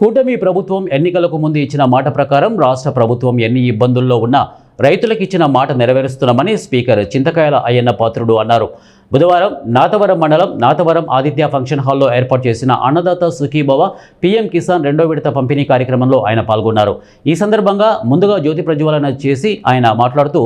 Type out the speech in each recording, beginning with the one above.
కూటమి ప్రభుత్వం ఎన్నికలకు ముందు ఇచ్చిన మాట ప్రకారం రాష్ట్ర ప్రభుత్వం ఎన్ని ఇబ్బందుల్లో ఉన్నా రైతులకు ఇచ్చిన మాట నెరవేరుస్తున్నామని స్పీకర్ చింతకాయల అయ్యన్న పాత్రుడు అన్నారు. బుధవారం నాతవరం మండలం నాతవరం ఆదిత్య ఫంక్షన్ హాల్లో ఏర్పాటు చేసిన అన్నదాత సుఖీభవ పీఎం కిసాన్ రెండో విడత పంపిణీ కార్యక్రమంలో ఆయన పాల్గొన్నారు. ఈ సందర్భంగా ముందుగా జ్యోతి ప్రజ్వలన చేసి ఆయన మాట్లాడుతూ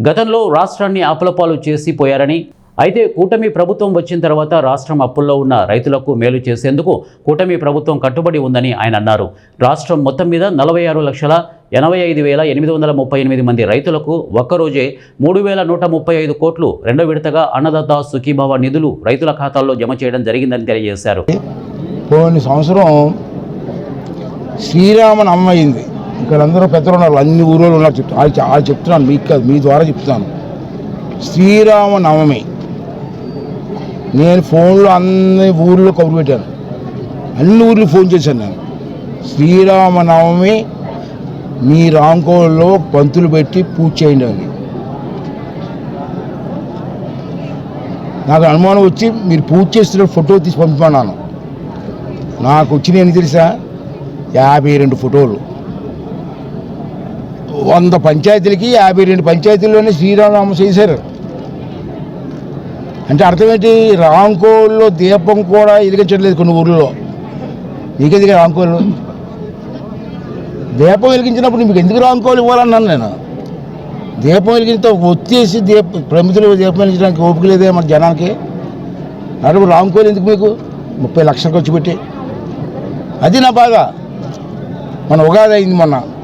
గతంలో రాష్ట్రాన్ని అప్పులపాలు చేసి పోయారని, అయితే కూటమి ప్రభుత్వం వచ్చిన తర్వాత రాష్ట్రం అప్పుల్లో ఉన్న రైతులకు మేలు చేసేందుకు కూటమి ప్రభుత్వం కట్టుబడి ఉందని ఆయన అన్నారు. రాష్ట్రం మొత్తం మీద 46,85,838 మంది రైతులకు ఒక్కరోజే 3,135 కోట్లు రెండో విడతగా అన్నదాత సుఖీభవ నిధులు రైతుల ఖాతాల్లో జమ చేయడం జరిగిందని తెలియజేశారు. పోయిన సంవత్సరం శ్రీరామనవమి అయింది. ఇక్కడ అందరూ పెద్దలు ఉన్నారు, అన్ని ఊళ్ళో ఉన్నారు. వాళ్ళు చెప్తున్నాను, మీకు కాదు, మీ ద్వారా చెప్తున్నాను. శ్రీరామనవమి నేను ఫోన్లో అన్ని ఊర్లో కబురు పెట్టాను, అన్ని ఊర్లు ఫోన్ చేశాను. నేను శ్రీరామనవమి మీ రాంకోల్లో పంతులు పెట్టి పూజ చేయండి అని. నాకు అనుమానం వచ్చి మీరు పూజ చేస్తున్న ఫోటో తీసి పంపిమన్నాను. నాకు వచ్చిన ఏంటి తెలుసా, 52 ఫోటోలు. 100 పంచాయతీలకి 52 పంచాయతీల్లోనే శ్రీరామనవమి చేశారు. అంటే అర్థం ఏంటి, రాంకోల్లో దీపం కూడా వెలిగించట్లేదు కొన్ని ఊర్లలో. నీకెందుకు రాంకోళ్ళు దీపం వెలిగించినప్పుడు మీకు ఎందుకు రాంకోలు ఇవ్వాలన్నాను నేను. దీపం వెలిగించే ఒత్తేసి ప్రమిదలు దీపం వెలిగించడానికి ఓపిక లేదే మన జనానికి. అప్పుడు రాంకోలు ఎందుకు మీకు 30 లక్షలు ఖర్చు పెట్టి? అది నా బాధ. మన ఉగాది అయింది మొన్న.